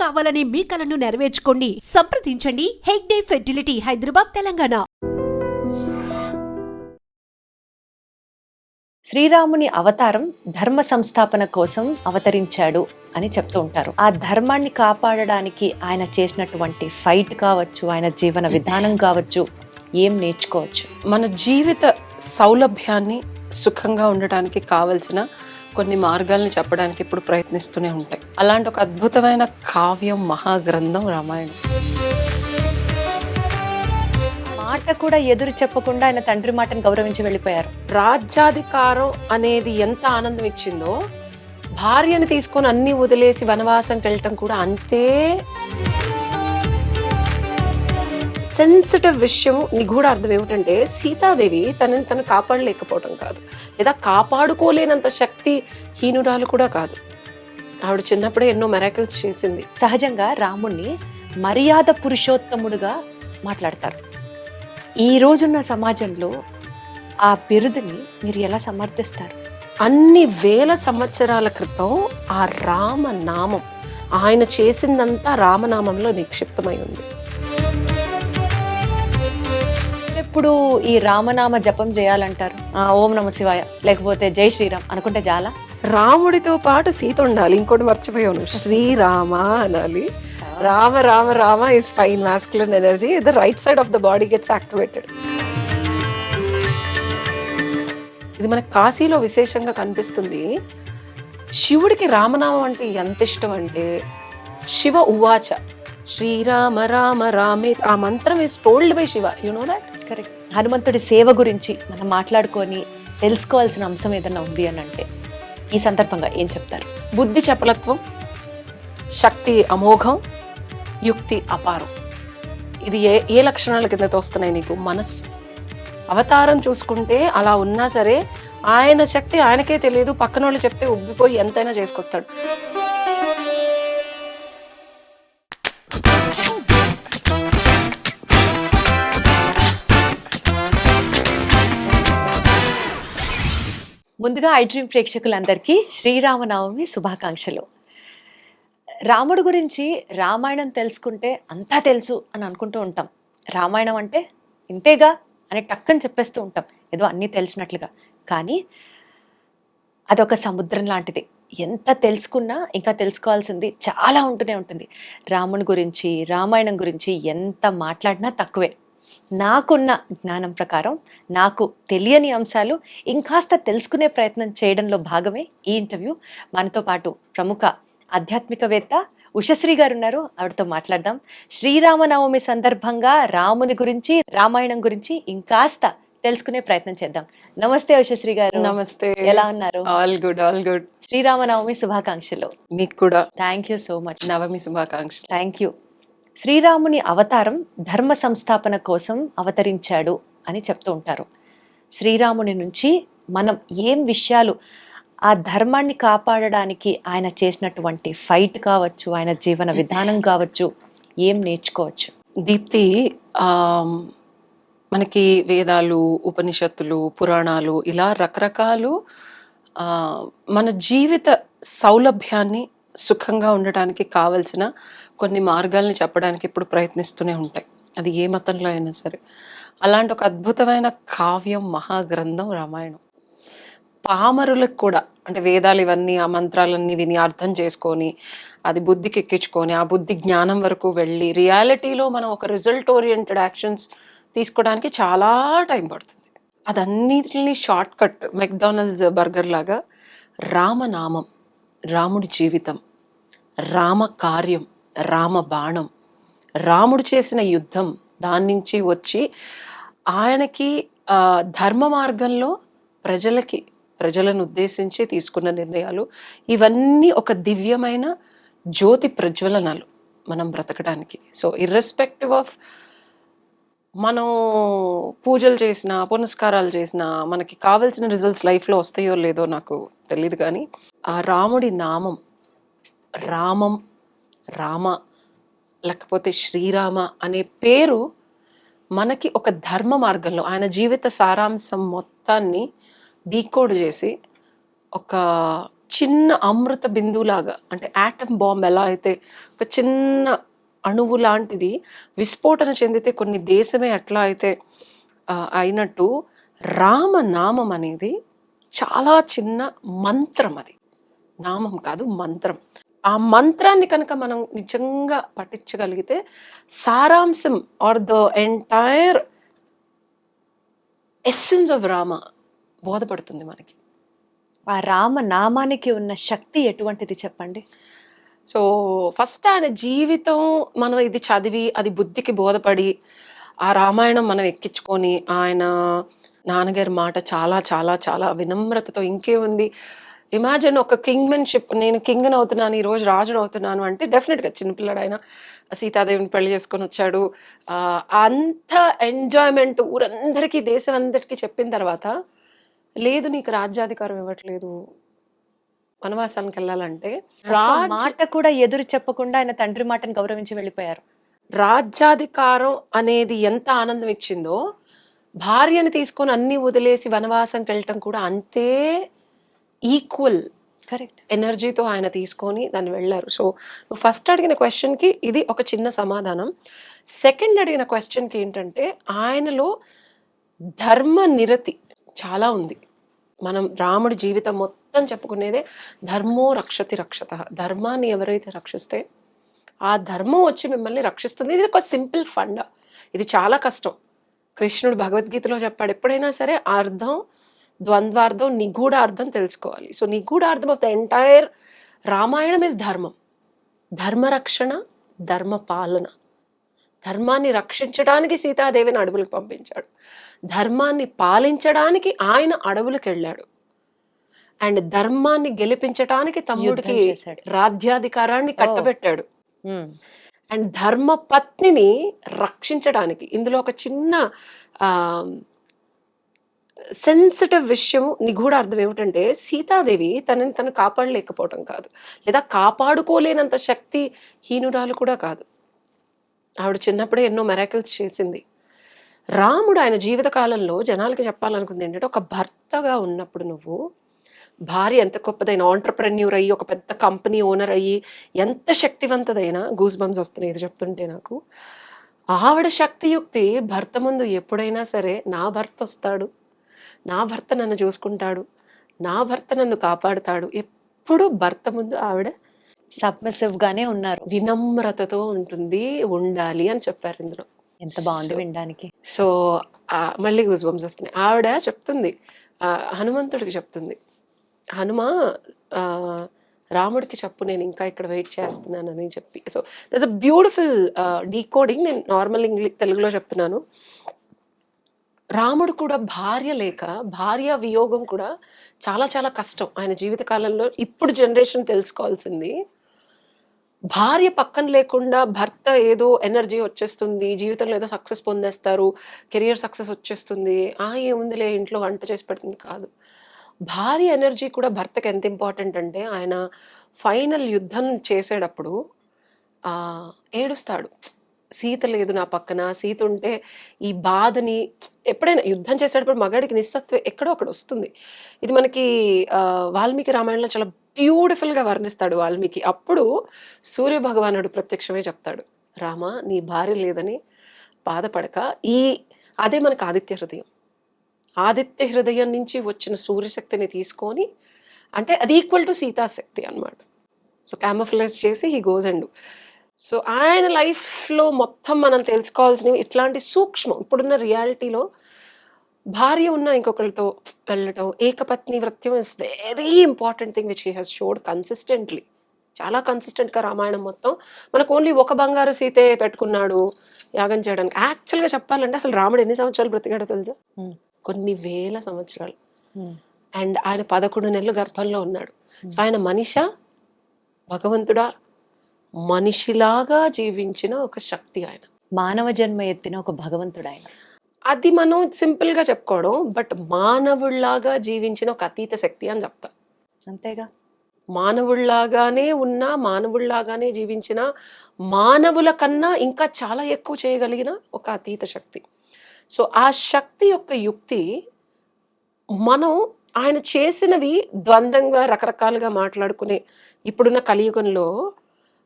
కావాలనే మీ కలను నెరవేర్చుకోండి. సంప్రదించండి హెగ్డే ఫెర్టిలిటీ, హైదరాబాద్, తెలంగాణ. శ్రీరాముని అవతారం ధర్మ సంస్థాపన కోసం అవతరించాడు అని చెప్తూ ఉంటారు. ఆ ధర్మాన్ని కాపాడడానికి ఆయన చేసినటువంటి ఫైట్ కావచ్చు, ఆయన జీవన విధానం కావచ్చు, ఏం నేర్చుకోవచ్చు? మన జీవిత సౌలభ్యాన్ని సుఖంగా ఉండటానికి కావలసిన కొన్ని మార్గాల్ని చెప్పడానికి ఇప్పుడు ప్రయత్నిస్తూనే ఉంటాయి. అలాంటి ఒక అద్భుతమైన కావ్యం, మహాగ్రంథం రామాయణం. మాట కూడా ఎదురు చెప్పకుండా ఆయన తండ్రి మాటను గౌరవించి వెళ్ళిపోయారు. రాజ్యాధికారం అనేది ఎంత ఆనందం ఇచ్చిందో, భార్యను తీసుకొని అన్ని వదిలేసి వనవాసంకి వెళ్ళటం కూడా అంతే సెన్సిటివ్ విషయం. నిగూఢ అర్థం ఏమిటంటే, సీతాదేవి తనని తను కాపాడలేకపోవడం కాదు, లేదా కాపాడుకోలేనంత శక్తి హీనురాలు కూడా కాదు. ఆవిడ చిన్నప్పుడే ఎన్నో మెరాకిల్స్ చేసింది. సహజంగా రాముణ్ణి మర్యాద పురుషోత్తముడుగా మాట్లాడతారు. ఈ రోజున్న సమాజంలో ఆ బిరుదుని మీరు ఎలా సమర్థిస్తారు? అన్ని వేల సంవత్సరాల క్రితం ఆ రామనామం, ఆయన చేసిందంతా రామనామంలో నిక్షిప్తమై ఉంది. ఎప్పుడు ఈ రామనామ జపం చేయాలంటారు? ఓం నమ శివాయ, లేకపోతే జై శ్రీరామ్ అనుకుంటే చాలా? రాముడితో పాటు సీత ఉండాలి. ఇంకోటి మర్చిపోయాను, శ్రీరామ అనాలి. Rama Rama Rama is fine masculine energy. The right side of the body gets activated. ఇది మనకు కాశీలో విశేషంగా కనిపిస్తుంది. శివుడికి రామనామం అంటే ఎంత ఇష్టం అంటే, శివ ఉవాచ శ్రీరామ రామ రామే, ఆ mantram is told by Shiva. You know that? Correct. హనుమంతుడి సేవ గురించి మనం మాట్లాడుకొని తెలుసుకోవాల్సిన అంశం ఏదన్నా ఉంది అని అంటే ఈ సందర్భంగా ఏం చెప్తారు? బుద్ధి చపలత్వం, శక్తి అమోఘం, యుక్తి అపారం. ఇది ఏ లక్షణాల కింద తోస్తున్నాయి నీకు? మనస్సు. అవతారం చూసుకుంటే అలా ఉన్నా సరే ఆయన శక్తి ఆయనకే తెలియదు, పక్కన వాళ్ళు చెప్తే ఉబ్బిపోయి ఎంతైనా చేసుకొస్తాడు. ముందుగా ఐడ్రీమ్ ప్రేక్షకులందరికీ శ్రీరామనవమి శుభాకాంక్షలు. రాముడు గురించి రామాయణం తెలుసుకుంటే అంతా తెలుసు అని అనుకుంటూ ఉంటాం. రామాయణం అంటే ఇంతేగా అని టక్కని చెప్పేస్తూ ఉంటాం, ఏదో అన్నీ తెలిసినట్లుగా. కానీ అదొక సముద్రం లాంటిది. ఎంత తెలుసుకున్నా ఇంకా తెలుసుకోవాల్సింది చాలా ఉంటూనే ఉంటుంది. రాముని గురించి, రామాయణం గురించి ఎంత మాట్లాడినా తక్కువే. నాకున్న జ్ఞానం ప్రకారం నాకు తెలియని అంశాలు ఇంకాస్త తెలుసుకునే ప్రయత్నం చేయడంలో భాగమే ఈ ఇంటర్వ్యూ. మనతో పాటు ప్రముఖ ఆధ్యాత్మికవేత్త ఉషశ్రీ గారు ఉన్నారు, ఆవిడతో మాట్లాడదాం. శ్రీరామనవమి సందర్భంగా రాముని గురించి, రామాయణం గురించి ఇంకాస్త తెలుసుకునే ప్రయత్నం చేద్దాం. నమస్తే ఉషశ్రీ గారు. నమస్తే. ఎలా ఉన్నారు? All good, all good. Sriramanavami శుభాకాంక్షలు. మీకు కూడా. Thank you so much. Navami శుభాకాంక్షలు. Thank you. శ్రీరాముని అవతారం ధర్మ సంస్థాపన కోసం అవతరించాడు అని చెప్తూ ఉంటారు. శ్రీరాముని నుంచి మనం ఏం విషయాలు, ఆ ధర్మాన్ని కాపాడడానికి ఆయన చేసినటువంటి ఫైట్ కావచ్చు, ఆయన జీవన విధానం కావచ్చు, ఏం నేర్చుకోవచ్చు? దీప్తి, మనకి వేదాలు, ఉపనిషత్తులు, పురాణాలు ఇలా రకరకాలు మన జీవిత సౌలభ్యాన్ని సుఖంగా ఉండటానికి కావలసిన కొన్ని మార్గాల్ని చెప్పడానికి ఇప్పుడు ప్రయత్నిస్తూనే ఉంటాయి. అది ఏ మతంలో అయినా సరే. అలాంటి ఒక అద్భుతమైన కావ్యం, మహాగ్రంథం రామాయణం. పామరులకు కూడా, అంటే వేదాలు ఇవన్నీ, ఆ మంత్రాలన్నీ విని అర్థం చేసుకొని అది బుద్ధికి ఎక్కించుకొని ఆ బుద్ధి జ్ఞానం వరకు వెళ్ళి రియాలిటీలో మనం ఒక రిజల్ట్ ఓరియంటెడ్ యాక్షన్స్ తీసుకోవడానికి చాలా టైం పడుతుంది. అదన్నిటిని షార్ట్ కట్, మెక్డానల్డ్స్ బర్గర్ లాగా రామనామం, రాముడి జీవితం, రామ కార్యం, రామ బాణం, రాముడు చేసిన యుద్ధం, దాని నుంచి వచ్చి ఆయనకి ధర్మ మార్గంలో ప్రజలను ఉద్దేశించి తీసుకున్న నిర్ణయాలు, ఇవన్నీ ఒక దివ్యమైన జ్యోతి ప్రజ్వలనాలు మనం బ్రతకడానికి. సో ఇర్రెస్పెక్టివ్ ఆఫ్ మనం పూజలు చేసినా, పునస్కారాలు చేసినా మనకి కావాల్సిన రిజల్ట్స్ లైఫ్లో వస్తాయో లేదో నాకు తెలియదు, కానీ ఆ రాముడి నామం, రామం, రామ లేకపోతే శ్రీరామ అనే పేరు మనకి ఒక ధర్మ మార్గంలో ఆయన జీవిత సారాంశం మొత్తాన్ని డీకోడ్ చేసి ఒక చిన్న అమృత బిందువులాగా, అంటే యాటమ్ బాంబ్ ఎలా అయితే ఒక చిన్న అణువు లాంటిది విస్ఫోటన చెందితే కొన్ని దేశమే ఎట్లా అయితే అయినట్టు రామనామం అనేది చాలా చిన్న మంత్రం. అది నామం కాదు, మంత్రం. ఆ మంత్రాన్ని కనుక మనం నిజంగా పఠించగలిగితే సారాంశం or the entire essence of Rama బోధపడుతుంది మనకి. ఆ రామనామానికి ఉన్న శక్తి ఎటువంటిది చెప్పండి? సో ఫస్ట్ ఆయన జీవితం మనం ఇది చదివి అది బుద్ధికి బోధపడి ఆ రామాయణం మనం ఎక్కించుకొని ఆయన నాన్నగారి మాట చాలా చాలా చాలా వినమ్రతతో, ఇంకేముంది, ఇమాజిన్ ఒక కింగ్మెన్షిప్, నేను కింగ్ని అవుతున్నాను, ఈ రోజు రాజును అవుతున్నాను అంటే డెఫినెట్గా చిన్నపిల్లాడు ఆయన సీతాదేవిని పెళ్లి చేసుకొని వచ్చాడు. అంత ఎంజాయ్మెంట్ ఊరందరికీ దేశం అందరికీ చెప్పిన తర్వాత లేదు నీకు రాజ్యాధికారం ఇవ్వట్లేదు, వనవాసానికి వెళ్ళాలంటే మాట కూడా ఎదురు చెప్పకుండా ఆయన తండ్రి మాటను గౌరవించి వెళ్ళిపోయారు. రాజ్యాధికారం అనేది ఎంత ఆనందం ఇచ్చిందో భార్యని తీసుకొని అన్ని వదిలేసి వనవాసంకి వెళ్ళటం కూడా అంతే ఈక్వల్ కరెక్ట్ ఎనర్జీతో ఆయన తీసుకొని దాన్ని వెళ్ళారు. సో నువ్వు ఫస్ట్ అడిగిన క్వశ్చన్కి ఇది ఒక చిన్న సమాధానం. సెకండ్ అడిగిన క్వశ్చన్కి ఏంటంటే ఆయనలో ధర్మ నిరతి చాలా ఉంది. మనం రాముడి జీవితం మొత్తం చెప్పుకునేదే ధర్మో రక్షతి రక్షత. ధర్మాన్ని ఎవరైతే రక్షిస్తే ఆ ధర్మం వచ్చి మిమ్మల్ని రక్షిస్తుంది. ఇది ఒక సింపుల్ ఫండ, ఇది చాలా కష్టం. కృష్ణుడు భగవద్గీతలో చెప్పాడు, ఎప్పుడైనా సరే అర్థం, ద్వంద్వార్థం, నిగూఢ అర్థం తెలుసుకోవాలి. సో నిగూఢ అర్థం of the entire Ramayanam is ధర్మం. ధర్మరక్షణ, ధర్మ పాలన. ధర్మాన్ని రక్షించడానికి సీతాదేవిని అడవులకు పంపించాడు, ధర్మాన్ని పాలించడానికి ఆయన అడవులకు వెళ్ళాడు, అండ్ ధర్మాన్ని గెలిపించడానికి తమ్ముడికి రాజ్యాధికారాన్ని కట్టబెట్టాడు, అండ్ ధర్మ పత్నిని రక్షించడానికి. ఇందులో ఒక చిన్న సెన్సిటివ్ విషయం, నిగూఢ అర్థం ఏమిటంటే సీతాదేవి తనని తను కాపాడలేకపోవటం కాదు, లేదా కాపాడుకోలేనంత శక్తి హీనురాలు కూడా కాదు. ఆవిడ చిన్నప్పుడే ఎన్నో మెరాకిల్స్ చేసింది. రాముడు ఆయన జీవిత కాలంలో జనాలకి చెప్పాలనుకుంది ఏంటంటే, ఒక భర్తగా ఉన్నప్పుడు నువ్వు భార్య ఎంత గొప్పదైన ఆంటర్ప్రెన్యూర్ అయ్యి ఒక పెద్ద కంపెనీ ఓనర్ అయ్యి ఎంత శక్తివంతదైనా, గూస్ బంప్స్ వస్తున్నాయి ఇది చెప్తుంటే నాకు, ఆవిడ శక్తియుక్తి భర్త ముందు ఎప్పుడైనా సరే నా భర్త వస్తాడు, నా భర్త నన్ను చూసుకుంటాడు, నా భర్త నన్ను కాపాడుతాడు, ఎప్పుడు భర్త ముందు ఆవిడ సబ్మిసివ్ గానే ఉన్నారు, వినమ్రతతో ఉండాలి అని చెప్పారు ఇందులో. ఎంత బాగుంది వినడానికి. సో మళ్ళీ గూస్ బంప్స్ వస్తున్నాయి. ఆవిడ చెప్తుంది, హనుమంతుడికి చెప్తుంది, హనుమ రాముడికి చెప్పు నేను ఇంకా ఇక్కడ వెయిట్ చేస్తున్నానని చెప్పి. So that's a beautiful decoding. నేను నార్మల్ తెలుగులో చెప్తున్నాను. రాముడు కూడా భార్య లేక, భార్య వియోగం కూడా చాలా చాలా కష్టం ఆయన జీవిత కాలంలో. ఇప్పుడు జనరేషన్ తెలుసుకోవాల్సింది, భార్య పక్కన లేకుండా భర్త ఏదో ఎనర్జీ వచ్చేస్తుంది, జీవితంలో ఏదో సక్సెస్ పొందేస్తారు, కెరియర్ సక్సెస్ వచ్చేస్తుంది, ఏముందిలే ఇంట్లో వంట చేసి పెడుతుంది కాదు. భార్య ఎనర్జీ కూడా భర్తకి ఎంత ఇంపార్టెంట్ అంటే, ఆయన ఫైనల్ యుద్ధం చేసేటప్పుడు ఏడుస్తాడు, సీత లేదు నా పక్కన, సీత ఉంటే ఈ బాధని. ఎప్పుడైనా యుద్ధం చేసేటప్పుడు మగాడికి నిస్సత్వం ఎక్కడో అక్కడ వస్తుంది. ఇది మనకి వాల్మీకి రామాయణంలో చాలా బ్యూటిఫుల్గా వర్ణిస్తాడు వాల్మీకి. అప్పుడు సూర్య భగవానుడు ప్రత్యక్షమే చెప్తాడు, రామ నీ భార్య లేదని బాధపడక, అదే మనకు ఆదిత్య హృదయం. ఆదిత్య హృదయం నుంచి వచ్చిన సూర్యశక్తిని తీసుకొని, అంటే అది ఈక్వల్ టు సీతాశక్తి అనమాట. సో క్యామోఫ్లేజ్ చేసి హీ గోస్ అండ్. సో ఆయన లైఫ్లో మొత్తం మనం తెలుసుకోవాల్సినవి ఇట్లాంటి సూక్ష్మం. ఇప్పుడున్న రియాలిటీలో భార్య ఉన్న ఇంకొకరితో వెళ్ళటం, ఏకపత్ని వ్రత్యం is very important thing which he has shown consistently. చాలా కన్సిస్టెంట్గా రామాయణం మొత్తం మనకు ఓన్లీ ఒక బంగారు సీతే పెట్టుకున్నాడు యాగం చేయడానికి. యాక్చువల్గా చెప్పాలంటే అసలు రాముడు ఎన్ని సంవత్సరాలు బ్రతికాడో తెలుసా? కొన్ని వేల సంవత్సరాలు. అండ్ ఆయన 11 నెలలు గర్భంలో ఉన్నాడు. సో ఆయన మనిషా భగవంతుడా, మనిషిలాగా జీవించిన ఒక శక్తి ఆయన. మానవ జన్మ ఎత్తిన ఒక భగవంతుడు ఆయన. అది మనం సింపుల్ గా చెప్పుకోవడం, బట్ మానవుళ్లాగా జీవించిన ఒక అతీత శక్తి అని చెప్తా. అంతేగా, మానవుళ్లాగానే ఉన్న, మానవుళ్లాగానే జీవించిన, మానవుల కన్నా ఇంకా చాలా ఎక్కువ చేయగలిగిన ఒక అతీత శక్తి. సో ఆ శక్తి యొక్క యుక్తి మనం ఆయన చేసినవి ద్వంద్వంగా రకరకాలుగా మాట్లాడుకునే ఇప్పుడున్న కలియుగంలో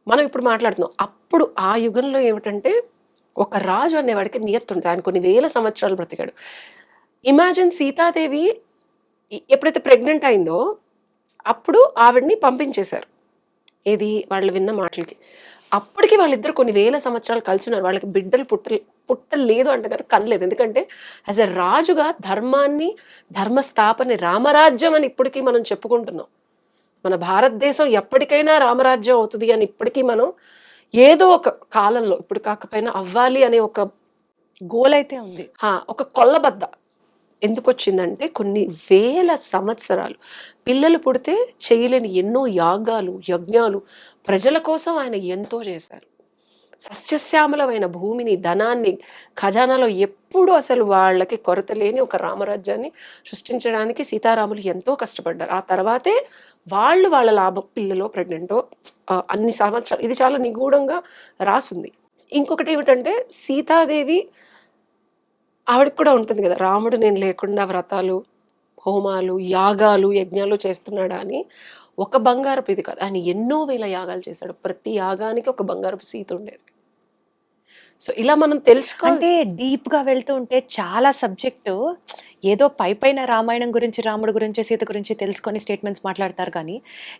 మనం ఇప్పుడు మాట్లాడుతున్నాం. అప్పుడు ఆ యుగంలో ఏమిటంటే ఒక రాజు అనేవాడికి నియత్తు ఉంటుంది. ఆయన కొన్ని వేల సంవత్సరాలు బ్రతికాడు. ఇమాజిన్ సీతాదేవి ఎప్పుడైతే ప్రెగ్నెంట్ అయిందో అప్పుడు ఆవిడ్ని పంపించేశారు. ఏది వాళ్ళు విన్న మాటలకి. అప్పటికి వాళ్ళిద్దరు కొన్ని వేల సంవత్సరాలు కలిసి ఉన్నారు. వాళ్ళకి బిడ్డలు పుట్టలేదు అంటే కదా, కనలేదు. ఎందుకంటే యాజ్ ఎ రాజుగా ధర్మాన్ని, ధర్మస్థాపన, రామరాజ్యం అని ఇప్పటికీ మనం చెప్పుకుంటున్నాం. మన భారతదేశం ఎప్పటికైనా రామరాజ్యం అవుతుంది అని ఇప్పటికీ మనం ఏదో ఒక కాలంలో, ఇప్పుడు కాకపోయినా అవ్వాలి అనే ఒక గోల్ అయితే ఉంది. ఒక కొల్లబద్ద ఎందుకు వచ్చిందంటే కొన్ని వేల సంవత్సరాలు పిల్లలు పుడితే చేయలేని ఎన్నో యాగాలు, యజ్ఞాలు ప్రజల కోసం ఆయన ఎంతో చేశారు. సస్యశ్యామలమైన భూమిని, ధనాన్ని, ఖజానాలో ఎప్పుడు అసలు వాళ్ళకి కొరత లేని ఒక రామరాజ్యాన్ని సృష్టించడానికి సీతారాములు ఎంతో కష్టపడ్డారు. ఆ తర్వాతే వాళ్ళ లాభ పిల్లలో ప్రెగ్నెంటో అన్ని సంవత్సరాలు, ఇది చాలా నిగూఢంగా రాసుంది. ఇంకొకటి ఏమిటంటే సీతాదేవి ఆవిడకి కూడా ఉంటుంది కదా, రాముడు నేను లేకుండా వ్రతాలు, హోమాలు, యాగాలు, యజ్ఞాలు చేస్తున్నాడా అని. ఒక బంగారపు ఇది కాదు, ఆయన ఎన్నో వేల యాగాలు చేశాడు. ప్రతి యాగానికి ఒక బంగారపు సీత ఉండేది. సో ఇలా మనం అంటే డీప్ గా వెళ్తూ ఉంటే చాలా సబ్జెక్టు ఏదో పైన రామాయణం గురించి, రాముడు గురించి, సీత గురించి తెలుసుకొని స్టేట్మెంట్స్ మాట్లాడతారు. కానీ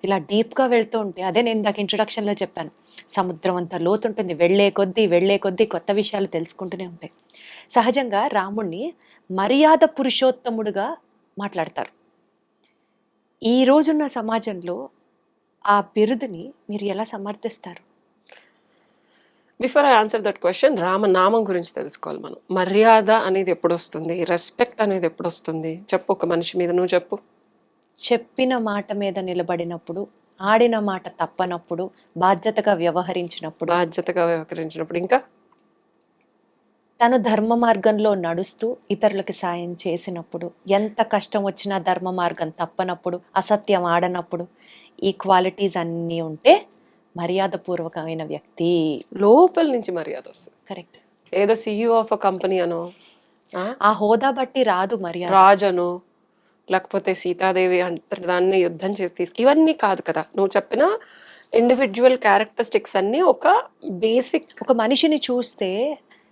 ఇలా డీప్ గా వెళ్తూ ఉంటే, అదే నేను నాకు ఇంట్రొడక్షన్ లో చెప్పాను, సముద్రం అంత లోతు ఉంటుంది. వెళ్లే కొద్దీ కొత్త విషయాలు తెలుసుకుంటూనే ఉంటాయి. సహజంగా రాముణ్ణి మర్యాద పురుషోత్తముడుగా మాట్లాడతారు. ఈ రోజున్న సమాజంలో ఆ బిరుదుని మీరు ఎలా సమర్థిస్తారు? Before I answer that question, రామనామం గురించి తెలుసుకోవాలి మనం. మర్యాద అనేది ఎప్పుడు వస్తుంది, రెస్పెక్ట్ అనేది ఎప్పుడు వస్తుంది చెప్పు. ఒక మనిషి మీద నువ్వు చెప్పు. చెప్పిన మాట మీద నిలబడినప్పుడు, ఆడిన మాట తప్పనప్పుడు, బాధ్యతగా వ్యవహరించినప్పుడు, ఇంకా తను ధర్మ మార్గంలో నడుస్తూ ఇతరులకి సాయం చేసినప్పుడు, ఎంత కష్టం వచ్చినా ధర్మ మార్గం తప్పనప్పుడు, అసత్యం ఆడనప్పుడు, ఈ క్వాలిటీస్ అన్నీ ఉంటే మర్యాదపూర్వకమైన వ్యక్తి. లోపల నుంచి మర్యాద వస్తుంది. కరెక్ట్. ఏదో CEO ఆఫ్ అ కంపెనీ అనో, ఆ హోదా బట్టి రాదు మర్యాద. రాజను, లేకపోతే సీతాదేవి అంతటి దాన్ని యుద్ధం చేసి ఇవన్నీ కాదు కదా. నువ్వు చెప్పిన ఇండివిజువల్ క్యారెక్టరిస్టిక్స్ అన్ని ఒక బేసిక్. ఒక మనిషిని చూస్తే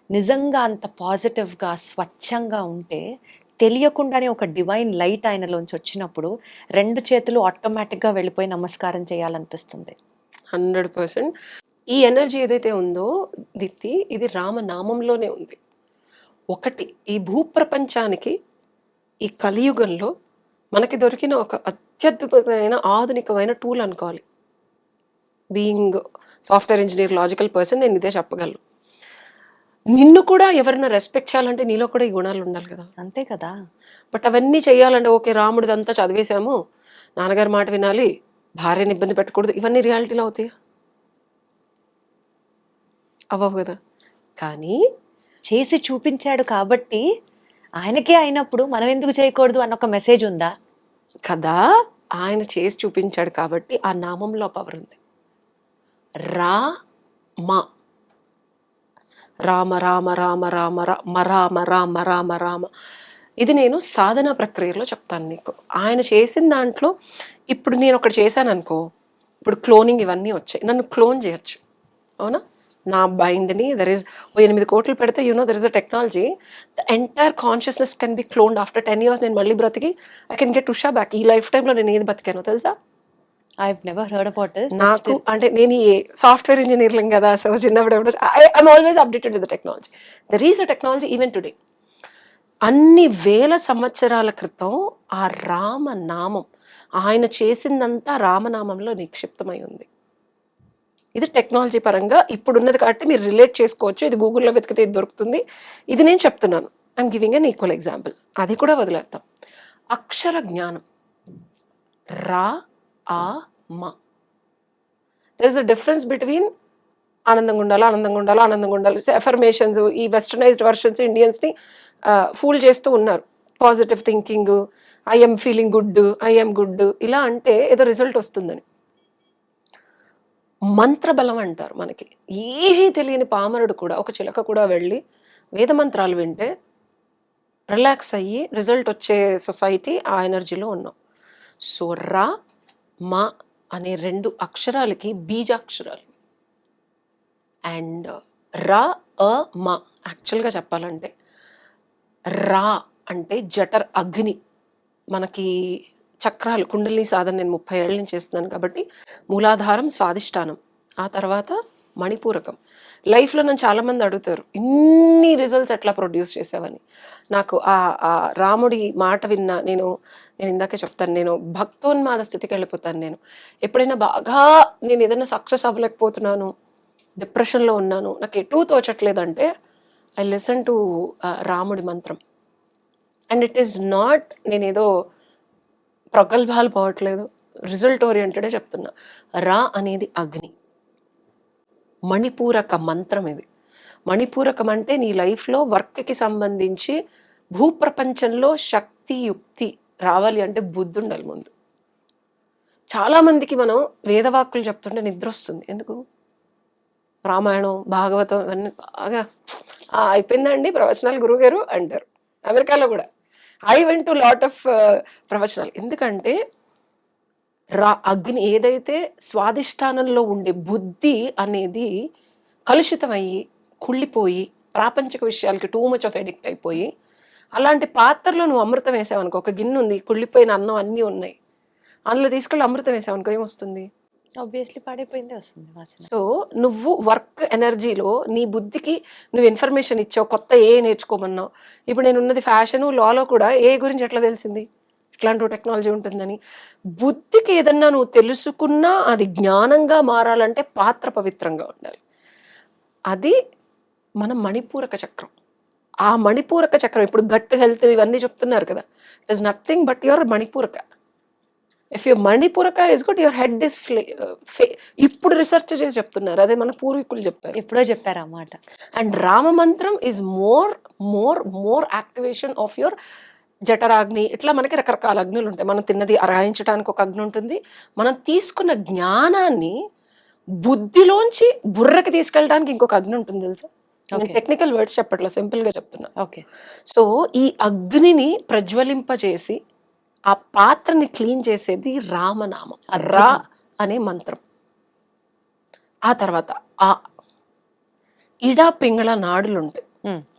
నిజంగా అంత పాజిటివ్గా, స్వచ్ఛంగా ఉంటే తెలియకుండానే ఒక డివైన్ లైట్ ఆయనలోంచి వచ్చినప్పుడు 2 చేతులు ఆటోమేటిక్గా వెళ్ళిపోయి నమస్కారం చేయాలనిపిస్తుంది. 100%. ఈ ఎనర్జీ ఏదైతే ఉందో దీప్తి, ఇది రామనామంలోనే ఉంది. ఒకటి, ఈ భూప్రపంచానికి ఈ కలియుగంలో మనకి దొరికిన ఒక అత్యద్భుతమైన ఆధునికమైన టూల్ అనుకోవాలి. Being software engineer, logical person, నేను ఇదే చెప్పగలను. నిన్ను కూడా ఎవరైనా రెస్పెక్ట్ చేయాలంటే నీలో కూడా ఈ గుణాలు ఉండాలి కదా. అంతే కదా. బట్ అవన్నీ చేయాలంటే ఓకే, రాముడిదంతా చదివేశాము, నాన్నగారి మాట వినాలి, భార్యని ఇబ్బంది పెట్టకూడదు, ఇవన్నీ రియాలిటీలో అవుతాయి? అవ్వవు కదా. కానీ చేసి చూపించాడు కాబట్టి ఆయనకే అయినప్పుడు మనం ఎందుకు చేయకూడదు అన్న ఒక మెసేజ్ ఉందా కదా. ఆయన చేసి చూపించాడు కాబట్టి ఆ నామంలో పవర్ ఉంది. రామ రామ రామ రామ రామ రామ రామ రామ రామ, ఇది నేను సాధన ప్రక్రియలో చెప్తాను నీకు. ఆయన చేసిన దాంట్లో ఇప్పుడు నేను ఒకటి చేశాను అనుకో, ఇప్పుడు క్లోనింగ్ ఇవన్నీ వచ్చాయి, నన్ను క్లోన్ చేయొచ్చు, అవునా? నా మైండ్ని దర్ ఈస్ 8 కోట్లు పెడితే there is a technology, the entire consciousness can be cloned. After 10 years నేను మళ్ళీ బ్రతికి I can get Usha back. ఈ లైఫ్ టైంలో నేను ఏది బతికానో తెలుసా? I've never heard about it. నాకు అంటే నేను ఈ సాఫ్ట్వేర్ ఇంజనీరింగ్ కదా, సో చిన్నప్పుడు I'm always updated with the technology. There is a technology even today. అన్ని వేల సంవత్సరాల క్రితం ఆ రామనామం, ఆయన చేసిందంతా రామనామంలో నిక్షిప్తమై ఉంది. ఇది టెక్నాలజీ పరంగా ఇప్పుడున్నది కాబట్టి మీరు రిలేట్ చేసుకోవచ్చు. ఇది గూగుల్లో వెతికితే ఇది దొరుకుతుంది. ఇది నేను చెప్తున్నాను. I'm giving an equal example. అది కూడా వదిలేద్దాం. అక్షర జ్ఞానం, రా ఆ మా. There is a difference between ఆనందంగా ఉండాలి. ఎఫర్మేషన్స్, ఈ వెస్టర్నైజ్డ్ వర్షన్స్ ఇండియన్స్ని ఫూల్ చేస్తూ ఉన్నారు. Positive thinking, I'm feeling good, I'm good, ఇలా అంటే ఏదో రిజల్ట్ వస్తుందని. మంత్రబలం అంటారు. మనకి ఏమీ తెలియని పామరుడు కూడా, ఒక చిలక కూడా వెళ్ళి వేద మంత్రాలు వింటే రిలాక్స్ అయ్యి రిజల్ట్ వచ్చే సొసైటీ ఆ ఎనర్జీలో ఉన్నాం. సో రా మా అనే 2 అక్షరాలకి బీజాక్షరాలు. అండ్ రా మా యాక్చువల్గా చెప్పాలంటే రా అంటే జఠర్ అగ్ని. మనకి చక్రాలు కుండలిని సాధన నేను 30 ఏళ్ళ నుంచి చేస్తున్నాను కాబట్టి మూలాధారం స్వాదిష్టానం, ఆ తర్వాత మణిపూరకం. లైఫ్లో నన్ను చాలామంది అడుగుతారు ఇన్ని రిజల్ట్స్ ఎట్లా ప్రొడ్యూస్ చేసావని. నాకు ఆ రాముడి మాట విన్నా నేను ఇందాకే చెప్తాను, నేను భక్తోన్మాద స్థితికి వెళ్ళిపోతాను. నేను ఎప్పుడైనా బాగా నేను ఏదైనా సక్సెస్ అవ్వలేకపోతున్నాను, డిప్రెషన్లో ఉన్నాను, నాకు ఎటూ తోచట్లేదంటే ఐ లిసన్ టు రాముడి మంత్రం. అండ్ ఇట్ ఈస్ నాట్ నేనేదో ప్రగల్భాలు పోవట్లేదు, రిజల్ట్ ఓరియంటెడే చెప్తున్నా. రా అనేది అగ్ని, మణిపూరక మంత్రం ఇది. మణిపూరకం అంటే నీ లైఫ్లో వర్క్కి సంబంధించి భూప్రపంచంలో శక్తి యుక్తి రావాలి అంటే బుద్ధి ఉండాలి ముందు. చాలామందికి మనం వేదవాక్కులు చెప్తుంటే నిద్ర వస్తుంది. ఎందుకు? రామాయణం భాగవతం ఇవన్నీ బాగా అయిపోయిందండి ప్రవచనాలు గురువుగారు అంటారు. అమెరికాలో కూడా I went to lot of ప్రవచనాలు. ఎందుకంటే అగ్ని ఏదైతే స్వాదిష్టానంలో ఉండే బుద్ధి అనేది కలుషితమయ్యి కుళ్ళిపోయి ప్రాపంచిక విషయాలకి టూ మచ్ ఆఫ్ ఎడిక్ట్ అయిపోయి, అలాంటి పాత్రలో నువ్వు అమృతం వేసావనుకో, ఒక గిన్నె ఉంది, కుళ్ళిపోయిన అన్నం అన్నీ ఉన్నాయి, అందులో తీసుకెళ్ళి అమృతం వేసావనుకో ఏమొస్తుంది? ఆబ్వియస్లీ పాడైపోయిందే వస్తుంది వాసన. సో నువ్వు వర్క్ ఎనర్జీలో నీ బుద్ధికి నువ్వు ఇన్ఫర్మేషన్ ఇచ్చావు, కొత్త ఏ నేర్చుకోమన్నావు. ఇప్పుడు నేను ఉన్నది ఫ్యాషను లాలో కూడా ఏ గురించి ఎట్లా తెలిసింది ఇట్లాంటి టెక్నాలజీ ఉంటుందని. బుద్ధికి ఏదన్నా నువ్వు తెలుసుకున్నా అది జ్ఞానంగా మారాలంటే పాత్ర పవిత్రంగా ఉండాలి. అది మన మణిపూరక చక్రం. ఆ మణిపూరక చక్రం ఇప్పుడు గట్ హెల్త్ ఇవన్నీ చెప్తున్నారు కదా, it is nothing but your Manipuraka. If your Manipuraka is good, your head is ఇప్పుడు రీసెర్చ్ చేసి చెప్తున్నారు, అదే మన పూర్వీకులు చెప్పారు, ఎప్పుడో చెప్పారు అన్నమాట. And Rama mantram is more more more activation of your jatharagni. ఇట్లా మనకి రకరకాల అగ్నులు ఉంటాయి. మనం తిన్నది అరగించడానికి ఒక అగ్ని ఉంటుంది, మనం తీసుకున్న జ్ఞానాన్ని బుద్ధిలోంచి బుర్రకి తీసుకెళ్ళడానికి ఇంకొక అగ్ని ఉంటుంది తెలుసా. నేను టెక్నికల్ వర్డ్స్ చెప్పట్లా, సింపుల్ గా చెప్తున్నా. ఓకే. సో ఈ అగ్నిని ప్రజ్వలింపజేసి ఆ పాత్రని క్లీన్ చేసేది రామనామం, రా అనే మంత్రం. ఆ తర్వాత ఆ ఇడా పింగళ నాడులు ఉంటాయి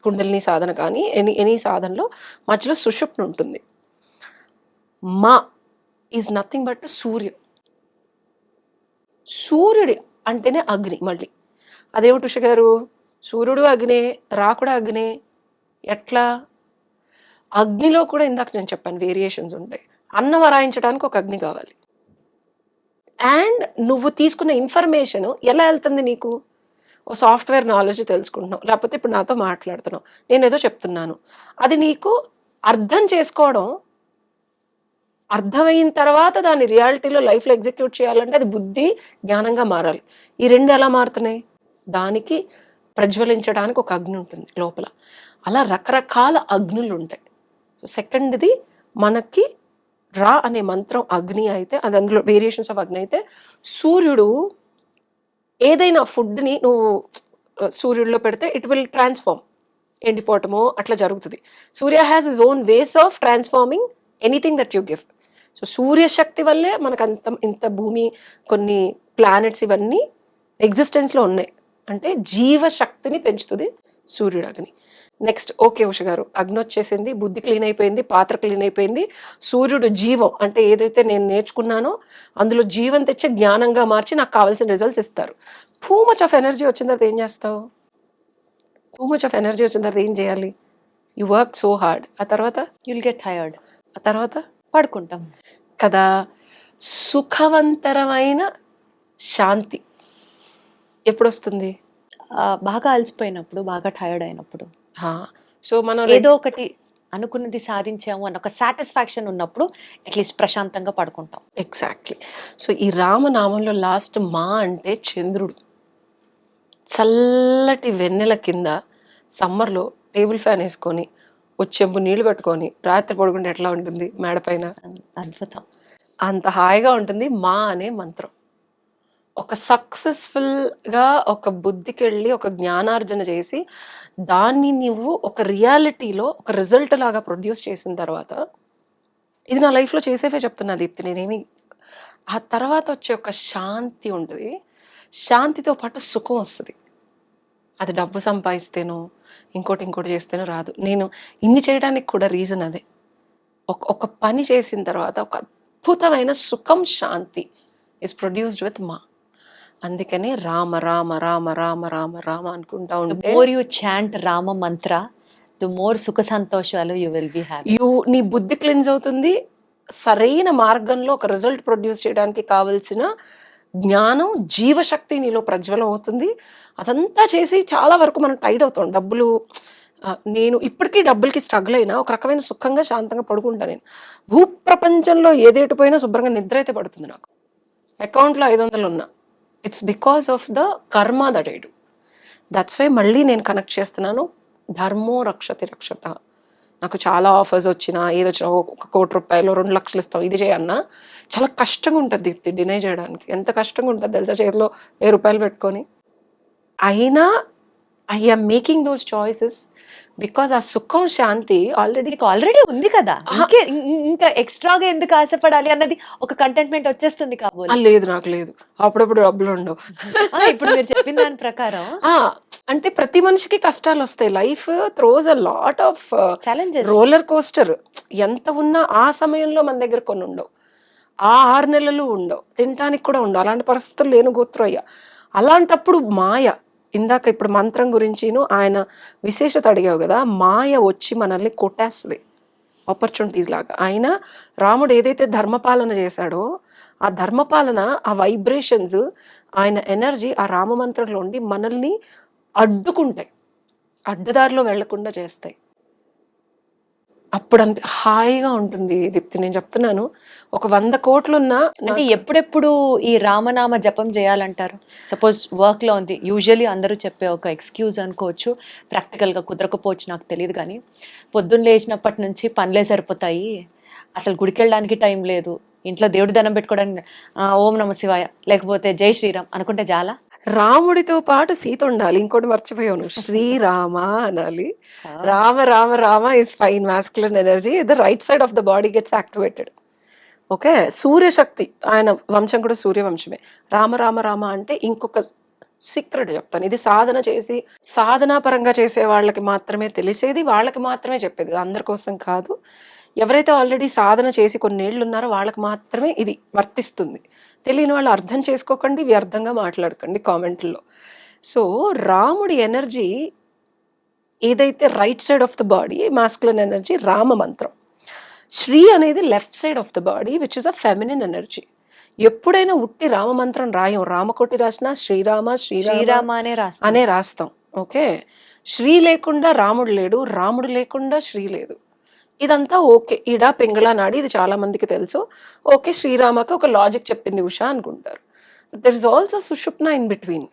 కుండలిని సాధన కానీ ఎనీ సాధనలో మధ్యలో సుషుప్తి ఉంటుంది. మా ఈజ్ నథింగ్ బట్ సూర్యుడి అంటేనే అగ్ని. మళ్ళీ అదేమిటి ఉష గారు, సూర్యుడు అగ్నే, రా కూడా అగ్నే, ఎట్లా? అగ్నిలో కూడా ఇందాక నేను చెప్పాను వేరియేషన్స్ ఉంటాయి. అన్నం వరాయించడానికి ఒక అగ్ని కావాలి. అండ్ నువ్వు తీసుకున్న ఇన్ఫర్మేషన్ ఎలా వెళ్తుంది నీకు? ఓ సాఫ్ట్వేర్ నాలెడ్జ్ తెలుసుకుంటున్నావు, లేకపోతే ఇప్పుడు నాతో మాట్లాడుతున్నావు, నేను ఏదో చెప్తున్నాను, అది నీకు అర్థం చేసుకోవడం, అర్థమైన తర్వాత దాన్ని రియాలిటీలో లైఫ్లో ఎగ్జిక్యూట్ చేయాలంటే అది బుద్ధి జ్ఞానంగా మారాలి. ఈ రెండు ఎలా మారుతున్నాయి? దానికి ప్రజ్వలించడానికి ఒక అగ్ని ఉంటుంది లోపల. అలా రకరకాల అగ్నులు ఉంటాయి. సో సెకండ్ది మనకి రా అనే మంత్రం అగ్ని అయితే, అది అందులో వేరియేషన్స్ ఆఫ్ అగ్ని అయితే, సూర్యుడు ఏదైనా ఫుడ్ని నువ్వు సూర్యుడిలో పెడితే ఇట్ విల్ ట్రాన్స్ఫార్మ్, ఎండిపోవటమో అట్లా జరుగుతుంది. Surya has his own ways of transforming anything that you give. So సూర్యశక్తి వల్లే మనకు ఇంత భూమి, కొన్ని ప్లానెట్స్ ఇవన్నీ ఎగ్జిస్టెన్స్లో ఉన్నాయి. అంటే జీవశక్తిని పెంచుతుంది సూర్యుడు అగ్ని. నెక్స్ట్ ఓకే ఉష గారు, అగ్ని వచ్చేసింది, బుద్ధి క్లీన్ అయిపోయింది, పాత్ర క్లీన్ అయిపోయింది, సూర్యుడు జీవం అంటే ఏదైతే నేను నేర్చుకున్నానో అందులో జీవం తెచ్చే జ్ఞానంగా మార్చి నాకు కావాల్సిన రిజల్ట్స్ ఇస్తారు. టూ మచ్ ఆఫ్ ఎనర్జీ వచ్చిన తర్వాత ఏం చేస్తావు? టూ మచ్ ఆఫ్ ఎనర్జీ వచ్చిన తర్వాత ఏం చేయాలి? You work so hard. ఆ తర్వాత యుల్ గెట్ టైర్డ్. ఆ తర్వాత పడుకుంటాం కదా. సుఖవంతరమైన శాంతి ఎప్పుడు వస్తుంది? బాగా అలసిపోయినప్పుడు, బాగా టైర్డ్ అయినప్పుడు, సో మనం ఏదో ఒకటి అనుకున్నది సాధించాము అన్న ఒక సాటిస్ఫాక్షన్ ఉన్నప్పుడు అట్లీస్ట్ ప్రశాంతంగా పడుకుంటాం. ఎగ్జాక్ట్లీ. సో ఈ రామనామంలో లాస్ట్ మా అంటే చంద్రుడు. చల్లటి వెన్నెల కింద సమ్మర్లో టేబుల్ ఫ్యాన్ వేసుకొని చెంబు నీళ్లు పెట్టుకొని రాత్రి పడుకుంటే ఎట్లా ఉంటుంది మేడ పైన? అద్భుతం. అంత హాయిగా ఉంటుంది మా అనే మంత్రం. ఒక సక్సెస్ఫుల్గా ఒక బుద్ధికి వెళ్ళి ఒక జ్ఞానార్జన చేసి దాన్ని నువ్వు ఒక రియాలిటీలో ఒక రిజల్ట్ లాగా ప్రొడ్యూస్ చేసిన తర్వాత, ఇది నా లైఫ్లో చేసేవే చెప్తున్నా దీప్తి, నేనేమి ఆ తర్వాత వచ్చే ఒక శాంతి ఉంటుంది, శాంతితో పాటు సుఖం వస్తుంది. అది డబ్బు సంపాదిస్తేనో ఇంకోటి చేస్తేనో రాదు. నేను ఇన్ని చేయడానికి కూడా రీజన్ అదే. ఒక పని చేసిన తర్వాత ఒక అద్భుతమైన సుఖం, శాంతి ఇస్ ప్రొడ్యూస్డ్ విత్ మా. అందుకనే రామ రామ రామ రామ రామ రామ అనుకుంటా The ఉంటే more you chant Rama mantra, the more sukha santoshalu you will be having. నీ బుద్ధి క్లెన్స్ అవుతుంది, సరైన మార్గంలో ఒక రిజల్ట్ ప్రొడ్యూస్ చేయడానికి కావలసిన జ్ఞానం, జీవశక్తి నీలో ప్రజ్వలం అవుతుంది. అదంతా చేసి చాలా వరకు మనం టైడ్ అవుతాం. డబ్బులు నేను ఇప్పటికీ డబ్బులకి స్ట్రగుల్ అయినా ఒక రకమైన సుఖంగా శాంతంగా పడుకుంటా. నేను భూప్రపంచంలో ఏదేటి పోయినా శుభ్రంగా నిద్ర అయితే పడుతుంది నాకు. అకౌంట్లో 500 ఉన్నా, it's because of the karma that I do. That's why మళ్ళీ నేను కనెక్ట్ చేస్తున్నాను, ధర్మో రక్షతి రక్షత. నాకు చాలా ఆఫర్స్ వచ్చినా ఏది వచ్చినా 1 కోటి రూపాయలు 2 లక్షలు ఇస్తాం ఇది చేయన్నా చాలా కష్టంగా ఉంటుంది దీప్తి, డినై చేయడానికి. ఎంత కష్టంగా ఉంటుంది తెలుసా, చేతిలో 1000 రూపాయలు పెట్టుకొని. అయినా I am making those choices because ఆ సుఖం, శాంతి ఆల్రెడీ ఉంది కదా, ఇంకా ఎక్స్ట్రాగా ఎందుకు ఆశపడాలి అన్నది ఒక కంటెంట్మెంట్ వచ్చేస్తుంది కాబోలు. లేదు, నాకు లేదు. అప్పుడప్పుడు డబ్బులు ఉండవు. ఇప్పుడు మీరు చెప్పిన దాని ప్రకారం అంటే ప్రతి మనిషికి కష్టాలు వస్తాయి. Life throws a lot of challenges, roller coaster. ఎంత ఉన్నా ఆ సమయంలో మన దగ్గర కొన్ని ఉండవు, ఆ 6 నెలలు ఉండవు, తినటానికి కూడా ఉండవు. అలాంటి పరిస్థితులు లేను గోత్రయ్యా. అలాంటప్పుడు మాయ, ఇందాక ఇప్పుడు మంత్రం గురించిను ఆయన విశేషత అడిగావు కదా, మాయ వచ్చి మనల్ని కొట్టేస్తుంది ఆపర్చునిటీస్ లాగా. ఆయన రాముడు ఏదైతే ధర్మపాలన చేశాడో ఆ ధర్మపాలన, ఆ వైబ్రేషన్స్, ఆయన ఎనర్జీ ఆ రామమంత్రంలో ఉండి మనల్ని అడ్డుకుంటాయి, అడ్డదారిలో వెళ్లకుండా చేస్తాయి. అప్పుడు హాయిగా ఉంటుంది దీప్తి. నేను చెప్తున్నాను, ఒక 100 కోట్లున్నా అంటే ఎప్పుడెప్పుడు ఈ రామనామ జపం చేయాలంటారు? సపోజ్ వర్క్ లో ఉంది, యూజువల్లీ అందరూ చెప్పే ఒక ఎక్స్క్యూజ్ అనుకోవచ్చు, ప్రాక్టికల్ గా కుదరకపోవచ్చు నాకు తెలియదు, కానీ పొద్దున్న లేచినప్పటి నుంచి పనులే సరిపోతాయి, అసలు గుడికి వెళ్ళడానికి టైం లేదు, ఇంట్లో దేవుడి దండం పెట్టుకోవడానికి ఓం నమ శివాయ లేకపోతే జై శ్రీరామ్ అనుకుంటే చాలా. రాముడితో పాటు సీత ఉండాలి. ఇంకోటి మర్చిపోయాను, శ్రీరామ అనాలి. Rama Rama Rama is fine masculine energy, the right side of the body gets activated. Okay, సూర్యశక్తి, ఆయన వంశం కూడా సూర్యవంశమే. రామ రామ రామ అంటే ఇంకొక సీక్రెట్ చెప్తాను. ఇది సాధన చేసి, సాధనా పరంగా చేసే వాళ్ళకి మాత్రమే తెలిసేది, వాళ్ళకి మాత్రమే చెప్పేది, అందరి కోసం కాదు. ఎవరైతే ఆల్రెడీ సాధన చేసి కొన్నేళ్ళు ఉన్నారో వాళ్ళకి మాత్రమే ఇది వర్తిస్తుంది. తెలియని వాళ్ళు అర్థం చేసుకోకండి, వ్యర్థంగా మాట్లాడకండి కామెంట్లో. సో రాముడి ఎనర్జీ ఏదైతే right side of the body మాస్కులన్ energy, Rama మంత్రం. శ్రీ అనేది left side of the body which is a feminine energy. ఎప్పుడైనా ఉట్టి రామ మంత్రం రాయం, రామకోటి రాసినా శ్రీరామ శ్రీరామ అనే రాస్తాం. ఓకే, శ్రీ లేకుండా రాముడు లేడు, రాముడు లేకుండా శ్రీ లేదు. ఇదంతా ఓకే, ఈడా పింగళ నాడి, ఇది చాలా మందికి తెలుసు. ఓకే, శ్రీరామకి ఒక లాజిక్ చెప్పింది ఉషా అనుకుంటారు. There is also Sushumna in between.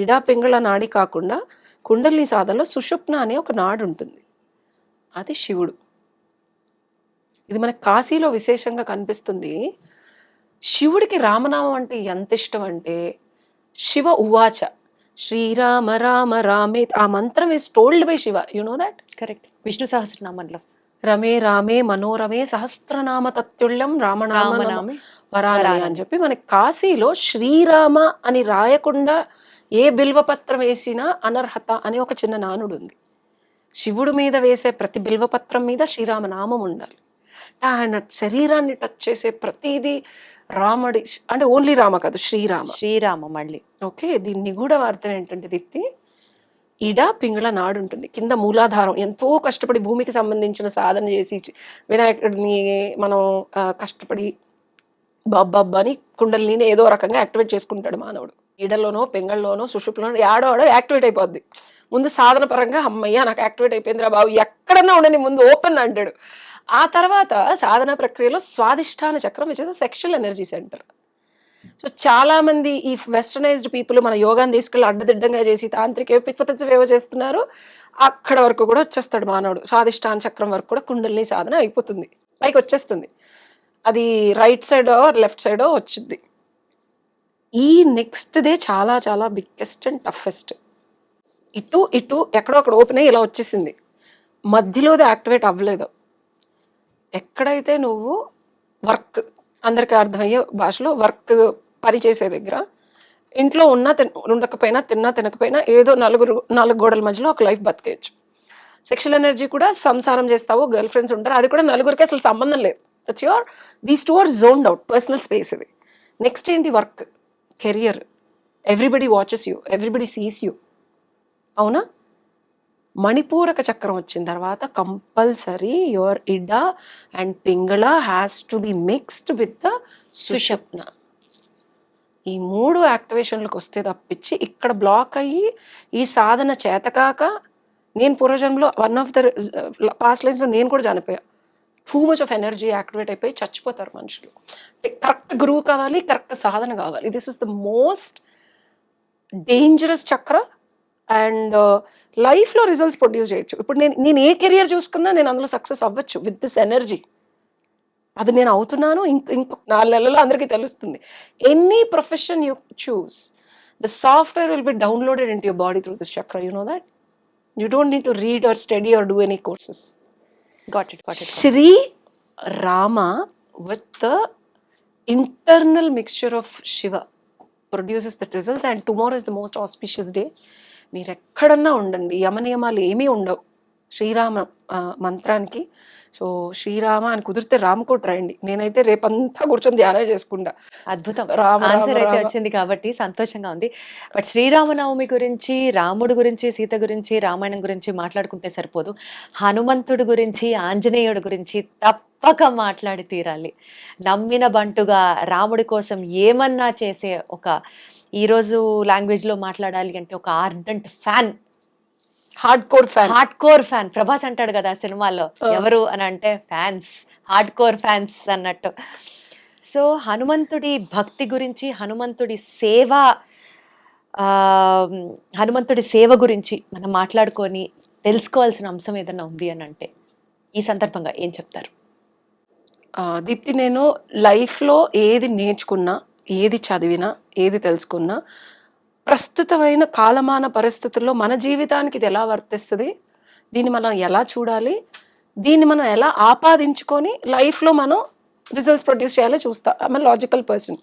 Ida Pingala నాడి కాకుండా కుండలిని సాధనలో సుషుప్న అనే ఒక నాడు ఉంటుంది, అది శివుడు. ఇది మనకి కాశీలో విశేషంగా కనిపిస్తుంది. శివుడికి రామనామం అంటే ఎంత ఇష్టం అంటే, శివ ఉవాచ శ్రీరామ రామ రామే, ఆ mantram is told by Shiva, you know that? Correct. Vishnu సహస్రనామంలో రమే రామే మనోరమే సహస్రనామ తత్తుల్యం రామనామ వరాలని అని చెప్పి మనకి కాశీలో శ్రీరామ అని రాయకుండా ఏ బిల్వపత్రం వేసినా అనర్హత అనే ఒక చిన్న నానుడు ఉంది. శివుడు మీద వేసే ప్రతి బిల్వపత్రం మీద శ్రీరామ నామం ఉండాలి. ఆయన శరీరాన్ని టచ్ చేసే ప్రతిదీ రాముడి, అంటే ఓన్లీ రామ కాదు, శ్రీరామ మళ్ళీ. ఓకే, దీన్ని కూడా అర్థం ఏంటంటే దీప్తి, ఈడ పింగళ నాడు ఉంటుంది, కింద మూలాధారం. ఎంతో కష్టపడి భూమికి సంబంధించిన సాధన చేసి వినాయకుడిని మనం కష్టపడి బాబ్బాని కుండలిని ఏదో రకంగా యాక్టివేట్ చేసుకుంటాడు మానవుడు. ఈడలోనో పింగళలోనో సుషుప్లోనో ఆడో యాక్టివేట్ అయిపోద్ది. ముందు సాధన పరంగా అమ్మయ్య నాకు యాక్టివేట్ అయిపోయిందిరా బాబు, ఎక్కడన్నా ఉండని ముందు ఓపెన్ అంటాడు. ఆ తర్వాత సాధన ప్రక్రియలో స్వాదిష్టాన చక్రం which is sexual energy centre. So చాలా మంది ఈ వెస్టర్నైజ్డ్ పీపుల్ మన యోగాని తీసుకెళ్ళి అడ్డదిడ్డంగా చేసి తాంత్రిక పిచ్చవేవో చేస్తున్నారు. అక్కడ వరకు కూడా వచ్చేస్తాడు మానవుడు, స్వాదిష్టాన చక్రం వరకు కూడా కుండలిని సాధన అయిపోతుంది, పైకి వచ్చేస్తుంది. అది రైట్ సైడో లెఫ్ట్ సైడో వచ్చింది. ఈ నెక్స్ట్ డే చాలా చాలా బిగ్గెస్ట్ అండ్ టఫెస్ట్. ఇటు ఇటు ఎక్కడో అక్కడ ఓపెన్ అయ్యి ఇలా వచ్చేసింది, మధ్యలోది యాక్టివేట్ అవ్వలేదు. ఎక్కడైతే నువ్వు వర్క్, అందరికీ అర్థమయ్యే భాషలో వర్క్ పని చేసే దగ్గర, ఇంట్లో ఉన్నా ఉండకపోయినా, తిన్నా తినకపోయినా, ఏదో నాలుగు గోడల మధ్యలో ఒక లైఫ్ బతికేయచ్చు. సెక్షువల్ ఎనర్జీ కూడా సంసారం చేస్తావు, గర్ల్ ఫ్రెండ్స్ ఉంటారు, అది కూడా నలుగురికి అసలు సంబంధం లేదు. That's your, these two are zoned out, personal space ఇది. నెక్స్ట్ ఏంటి? Work, career. Everybody watches you, everybody sees you. అవునా? మణిపూరక చక్రం వచ్చిన తర్వాత compulsory your Ida and Pingala has to be mixed with the Sushumna. ఈ 3 యాక్టివేషన్లకు వస్తే తప్పించి ఇక్కడ బ్లాక్ అయ్యి ఈ సాధన చేతకాక, నేను పూర్వజన్మలో వన్ ఆఫ్ ద పాస్ట్ లైఫ్లో నేను కూడా చనిపోయా. Too much of energy activate అయిపోయి చచ్చిపోతారు మనుషులు. కరెక్ట్ గురువు కావాలి, కరెక్ట్ సాధన కావాలి. This is the most dangerous chakra. And లైఫ్లో రిజల్ట్స్ ప్రొడ్యూస్ చేయొచ్చు. ఇప్పుడు నేను ఏ కెరియర్ చూసుకున్నా నేను అందులో సక్సెస్ అవ్వచ్చు విత్ దిస్ ఎనర్జీ. అది నేను అవుతున్నాను. ఇంకో 4 నెలల్లో అందరికీ తెలుస్తుంది. Any profession you choose, the software will be downloaded into your body through this chakra. You know that? You don't need to read or study or do any courses. Got it. Shri Rama with the internal mixture of Shiva produces the results, and tomorrow is the most auspicious day. మీరు ఎక్కడన్నా ఉండండి, యమనియమాలు ఏమీ ఉండవు శ్రీరామ మంత్రానికి. So Srirama అని కుదిరితే రామకోట రాయండి. నేనైతే రేపంతా కూర్చొని ధ్యానం చేసుకుంటా. అద్భుతం, రామ ఆన్సర్ అయితే వచ్చింది కాబట్టి సంతోషంగా ఉంది. బట్ శ్రీరామనవమి గురించి, రాముడు గురించి, సీత గురించి, రామాయణం గురించి మాట్లాడుకుంటే సరిపోదు. హనుమంతుడి గురించి, ఆంజనేయుడి గురించి తప్పక మాట్లాడి తీరాలి. నమ్మిన బంటుగా రాముడి కోసం ఏమన్నా చేసే ఒక, ఈరోజు లాంగ్వేజ్లో మాట్లాడాలి అంటే ఒక ardent fan, hard core fan. Prabhas అంటాడు కదా సినిమాలో, ఎవరు అని అంటే ఫ్యాన్స్, హార్డ్ కోర్ ఫ్యాన్స్ అన్నట్టు. సో హనుమంతుడి భక్తి గురించి, హనుమంతుడి సేవ గురించి మనం మాట్లాడుకొని తెలుసుకోవాల్సిన అంశం ఏదైనా ఉంది అని అంటే ఈ సందర్భంగా ఏం చెప్తారు? దీప్తి, నేను లైఫ్లో ఏది నేర్చుకున్నా, ఏది చదివినా, ఏది తెలుసుకున్నా, ప్రస్తుతమైన కాలమాన పరిస్థితుల్లో మన జీవితానికి ఇది ఎలా వర్తిస్తుంది, దీన్ని మనం ఎలా చూడాలి, దీన్ని మనం ఎలా ఆపాదించుకొని లైఫ్లో మనం రిజల్ట్స్ ప్రొడ్యూస్ చేయాలో చూస్తా. I'm logical person.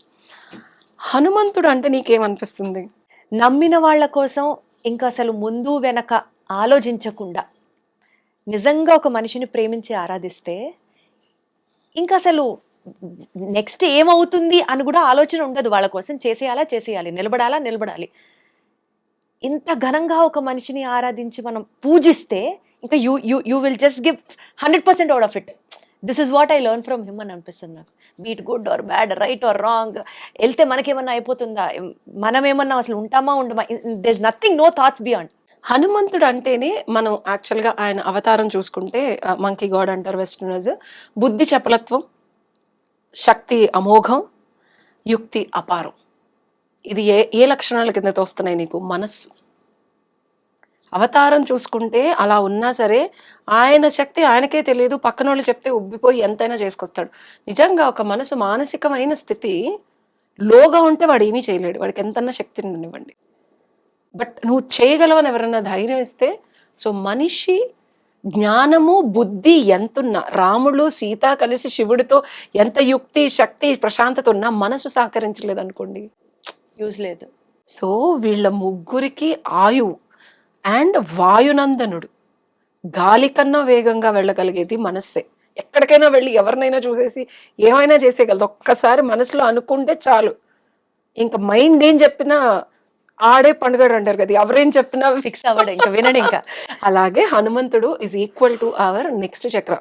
హనుమంతుడు అంటే నీకేమనిపిస్తుంది? నమ్మిన వాళ్ళ కోసం ఇంకా అసలు ముందు వెనక ఆలోచించకుండా నిజంగా ఒక మనిషిని ప్రేమించి ఆరాధిస్తే ఇంకా అసలు నెక్స్ట్ ఏమవుతుంది అని కూడా ఆలోచన ఉండదు. వాళ్ళ కోసం చేసేయాలి, నిలబడాలి. ఇంత ఘనంగా ఒక మనిషిని ఆరాధించి మనం పూజిస్తే ఇంకా you will just give 100% out of it. This is what I learn from him అని అనిపిస్తుంది నాకు. Be it good or bad, right or wrong, వెళ్తే మనకేమన్నా అయిపోతుందా, మనం ఏమన్నా అసలు ఉండమా, there is nothing, no thoughts beyond. హనుమంతుడు అంటేనే మనం యాక్చువల్గా ఆయన అవతారం చూసుకుంటే మంకీ గాడ్ అంటారు వెస్టర్నర్స్. బుద్ధి చపలత్వం, శక్తి అమోఘం, యుక్తి అపారం. ఇది ఏ లక్షణాల కింద తోస్తున్నాయి నీకు? మనస్సు. అవతారం చూసుకుంటే అలా ఉన్నా సరే ఆయన శక్తి ఆయనకే తెలియదు, పక్కన వాళ్ళు చెప్తే ఉబ్బిపోయి ఎంతైనా చేసుకొస్తాడు. నిజంగా ఒక మనసు మానసికమైన స్థితి లోగా ఉంటే వాడు ఏమీ చేయలేడు, వాడికి ఎంతన్నా శక్తిని ఉండనివ్వండి. బట్ నువ్వు చేయగలవని ఎవరన్నా ధైర్యం ఇస్తే, సో మనిషి జ్ఞానము బుద్ధి ఎంతున్నా, రాముడు సీత కలిసి శివుడితో ఎంత యుక్తి శక్తి ప్రశాంతత ఉన్నా మనసు సహకరించలేదు అనుకోండి, యూజ్ లేదు. సో వీళ్ళ ముగ్గురికి ఆయువు అండ్ వాయునందనుడు, గాలి కన్నా వేగంగా వెళ్ళగలిగేది మనస్సే. ఎక్కడికైనా వెళ్ళి ఎవరినైనా చూసేసి ఏమైనా చేసేయగలదు. ఒక్కసారి మనసులో అనుకుంటే చాలు, ఇంకా మైండ్ ఏం చెప్పినా ఆడే పండుగ అంటారు కదా, ఎవరేం చెప్పినా ఫిక్స్ అవ్వడం, ఇంకా వినడు ఇంకా. అలాగే హనుమంతుడు is equal to our next చక్ర,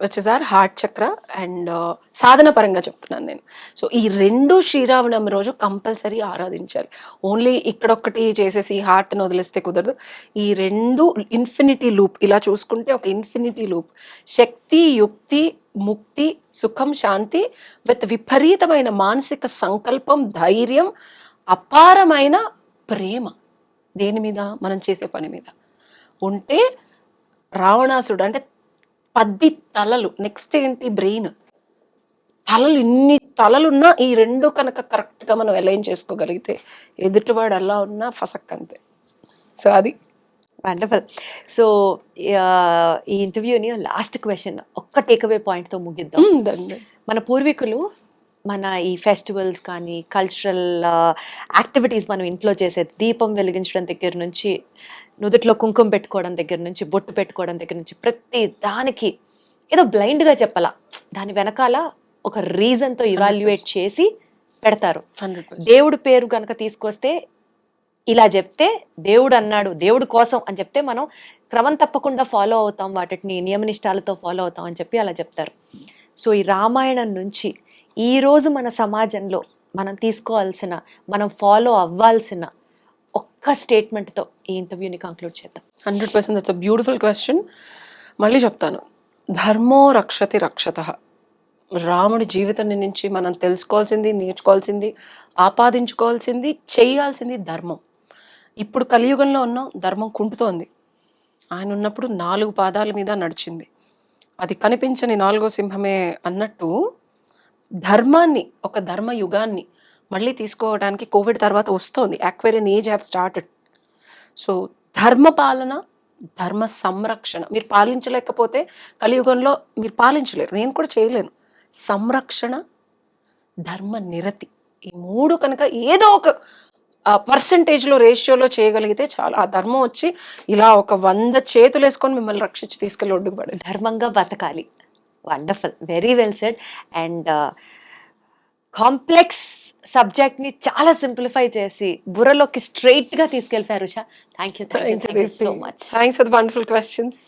విచ్ ఇస్ అవర్ హార్ట్ చక్ర. అండ్ సాధన పరంగా చెప్తున్నాను నేను. సో ఈ 2 శ్రీరామనవమి రోజు కంపల్సరీ ఆరాధించాలి. ఓన్లీ ఇక్కడొక్కటి చేసేసి హార్ట్ని వదిలేస్తే కుదరదు. ఈ 2 ఇన్ఫినిటీ లూప్, ఇలా చూసుకుంటే ఒక ఇన్ఫినిటీ లూప్. శక్తి, యుక్తి, ముక్తి, సుఖం, శాంతి విత్ విపరీతమైన మానసిక సంకల్పం, ధైర్యం, అపారమైన ప్రేమ దేని మీద? మనం చేసే పని మీద ఉంటే రావణాసుడు అంటే 10 తలలు. నెక్స్ట్ ఏంటి? బ్రెయిన్. తలలు ఇన్ని తలలున్నా ఈ రెండు కనుక కరెక్ట్గా మనం అలైన్ చేసుకోగలిగితే ఎదుటివాడు ఎలా ఉన్నా ఫసక్ అంతే. సో అది వండర్ఫుల్. సో ఈ ఇంటర్వ్యూని లాస్ట్ క్వశ్చన్ ఒక్క టేక్అవే పాయింట్తో ముగిద్దాం. మన పూర్వీకులు మన ఈ ఫెస్టివల్స్ కానీ కల్చరల్ యాక్టివిటీస్ మనం ఇంట్లో చేసేది, దీపం వెలిగించడం దగ్గర నుంచి, నుదుట్లో కుంకుమ పెట్టుకోవడం దగ్గర నుంచి, బొట్టు పెట్టుకోవడం దగ్గర నుంచి, ప్రతి దానికి ఏదో బ్లైండ్గా చెప్పాలా, దాని వెనకాల ఒక రీజన్తో ఇవాల్యుయేట్ చేసి పెడతారు. 100%. దేవుడి పేరు కనుక తీసుకొస్తే ఇలా చెప్తే దేవుడు అన్నాడు, దేవుడి కోసం అని చెప్తే మనం క్రమం తప్పకుండా ఫాలో అవుతాం, వాటిని నియమనిష్టాలతో ఫాలో అవుతాం అని చెప్పి అలా చెప్తారు. సో ఈ రామాయణం నుంచి ఈరోజు మన సమాజంలో మనం తీసుకోవాల్సిన, మనం ఫాలో అవ్వాల్సిన ఒక్క స్టేట్మెంట్తో ఈ ఇంటర్వ్యూని కంక్లూడ్ చేద్దాం. 100%. That's a beautiful question. మళ్ళీ చెప్తాను, ధర్మో రక్షతి రక్షతః. రాముడి జీవితం నుంచి మనం తెలుసుకోవాల్సింది, నేర్చుకోవాల్సింది, ఆపాదించుకోవాల్సింది, చేయాల్సింది ధర్మం. ఇప్పుడు కలియుగంలో ఉన్నాం, ధర్మం కుంటుతోంది. ఆయన ఉన్నప్పుడు 4 పాదాల మీద నడిచింది, అది కనిపించని 4వ సింహమే అన్నట్టు ధర్మాన్ని, ఒక ధర్మ యుగాన్ని మళ్ళీ తీసుకోవడానికి కోవిడ్ తర్వాత వస్తోంది. యాక్వేరియన్ ఏజ్ హ్యావ్ స్టార్టెడ్. సో ధర్మ పాలన, ధర్మ సంరక్షణ. మీరు పాలించలేకపోతే కలియుగంలో మీరు పాలించలేరు, నేను కూడా చేయలేను. సంరక్షణ, ధర్మ నిరతి, ఈ 3 కనుక ఏదో ఒక పర్సంటేజ్లో, రేషియోలో చేయగలిగితే చాలా, ఆ ధర్మం వచ్చి ఇలా ఒక 100 చేతులు వేసుకొని మిమ్మల్ని రక్షించి తీసుకెళ్ళి ఒడ్డుకు పడేది. ధర్మంగా బతకాలి. Wonderful, very well said. And complex సబ్జెక్ట్ని చాలా సింప్లిఫై చేసి బుర్రలోకి స్ట్రైట్గా తీసుకెళ్ళిపోయారు Usha. Thank you so much. Thanks for the wonderful questions.